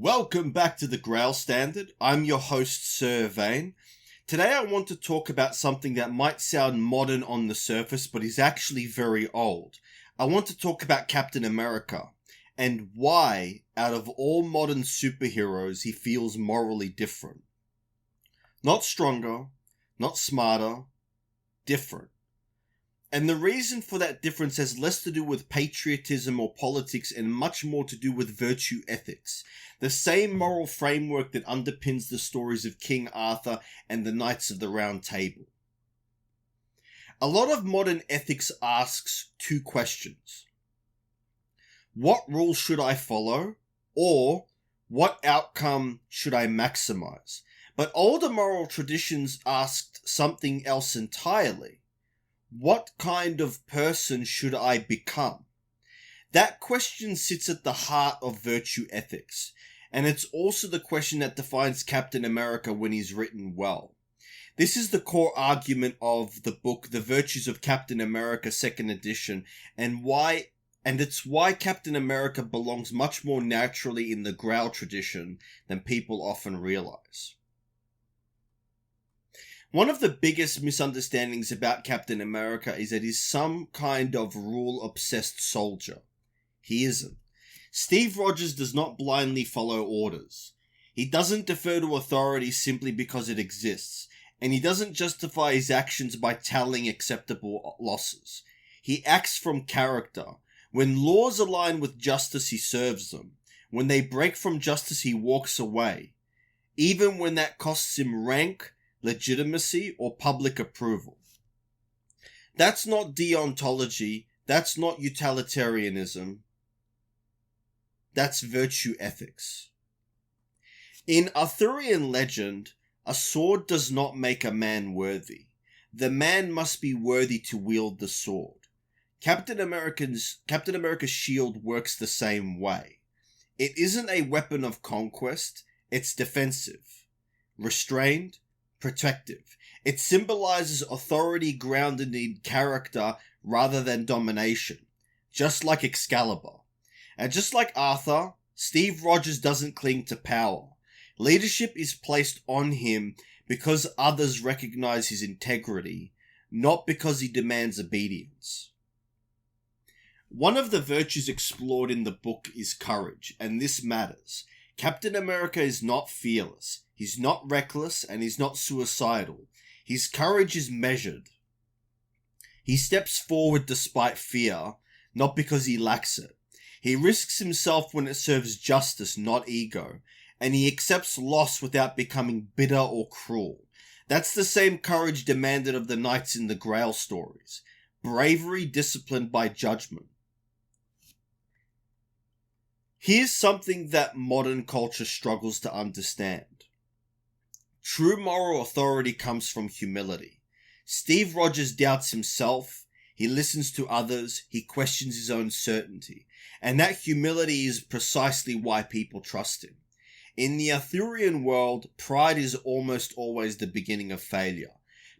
Welcome back to the Grail Standard. I'm your host, Sir Vane. Today I want to talk about something that might sound modern on the surface, but is actually very old. I want to talk about Captain America, and why, out of all modern superheroes, he feels morally different. Not stronger, not smarter, different. And the reason for that difference has less to do with patriotism or politics and much more to do with virtue ethics. The same moral framework that underpins the stories of King Arthur and the Knights of the Round Table. A lot of modern ethics asks two questions. What rule should I follow? Or what outcome should I maximize? But older moral traditions asked something else entirely. What kind of person should I become? That question sits at the heart of virtue ethics, and it's also the question that defines Captain America when he's written well. This is the core argument of the book, The Virtues of Captain America, 2nd edition, and it's why Captain America belongs much more naturally in the Grail tradition than people often realize. One of the biggest misunderstandings about Captain America is that he's some kind of rule-obsessed soldier. He isn't. Steve Rogers does not blindly follow orders. He doesn't defer to authority simply because it exists, and he doesn't justify his actions by tallying acceptable losses. He acts from character. When laws align with justice, he serves them. When they break from justice, he walks away, even when that costs him rank, legitimacy, or public approval. That's not deontology, that's not utilitarianism, that's virtue ethics. In Arthurian legend, a sword does not make a man worthy. The man must be worthy to wield the sword. Captain America's shield works the same way. It isn't a weapon of conquest, it's defensive, restrained, protective. It symbolizes authority grounded in character rather than domination, just like Excalibur. And just like Arthur, Steve Rogers doesn't cling to power. Leadership is placed on him because others recognize his integrity, not because he demands obedience. One of the virtues explored in the book is courage, and this matters. Captain America is not fearless. He's not reckless, and he's not suicidal. His courage is measured. He steps forward despite fear, not because he lacks it. He risks himself when it serves justice, not ego, and he accepts loss without becoming bitter or cruel. That's the same courage demanded of the knights in the Grail stories. Bravery disciplined by judgment. Here's something that modern culture struggles to understand. True moral authority comes from humility. Steve Rogers doubts himself, he listens to others, he questions his own certainty, and that humility is precisely why people trust him. In the Arthurian world, pride is almost always the beginning of failure.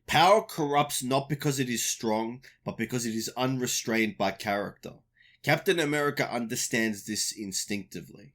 Power corrupts not because it is strong, but because it is unrestrained by character. Captain America understands this instinctively.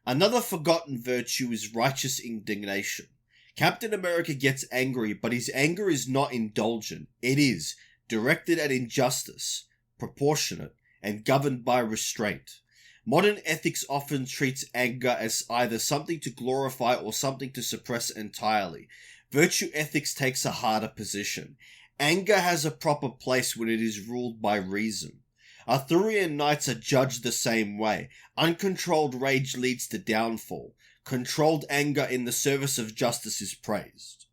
Another forgotten virtue is righteous indignation. Captain America gets angry, but his anger is not indulgent. It is directed at injustice, proportionate, and governed by restraint. Modern ethics often treats anger as either something to glorify or something to suppress entirely. Virtue ethics takes a harder position. Anger has a proper place when it is ruled by reason. Arthurian knights are judged the same way. Uncontrolled rage leads to downfall. Controlled anger in the service of justice is praised.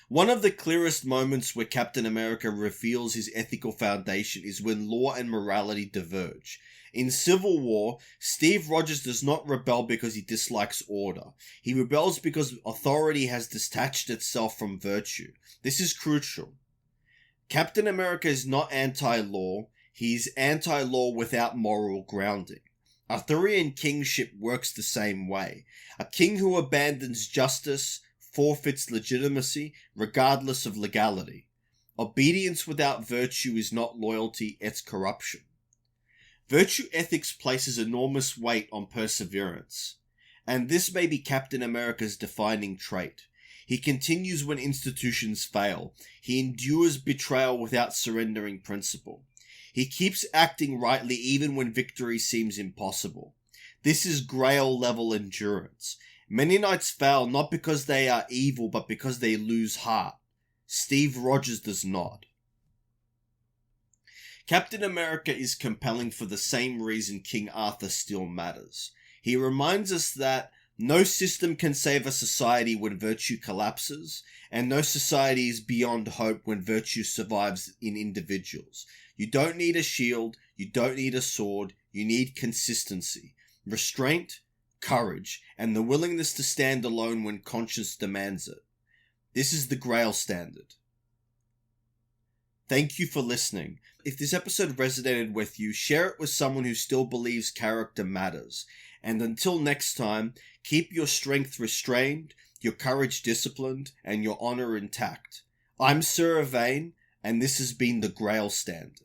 One of the clearest moments where Captain America reveals his ethical foundation is when law and morality diverge. In Civil War, Steve Rogers does not rebel because he dislikes order. He rebels because authority has detached itself from virtue. This is crucial. Captain America is not anti-law, he is anti-law without moral grounding. Arthurian kingship works the same way. A king who abandons justice forfeits legitimacy regardless of legality. Obedience without virtue is not loyalty, it's corruption. Virtue ethics places enormous weight on perseverance, and this may be Captain America's defining trait. He continues when institutions fail. He endures betrayal without surrendering principle. He keeps acting rightly even when victory seems impossible. This is Grail-level endurance. Many knights fail not because they are evil, but because they lose heart. Steve Rogers does not. Captain America is compelling for the same reason King Arthur still matters. He reminds us that no system can save a society when virtue collapses, and no society is beyond hope when virtue survives in individuals. You don't need a shield, you don't need a sword, you need consistency, restraint, courage, and the willingness to stand alone when conscience demands it. This is the Grail Standard. Thank you for listening. If this episode resonated with you, share it with someone who still believes character matters. And until next time, keep your strength restrained, your courage disciplined, and your honor intact. I'm Sir Yvain, and this has been the Grail Standard.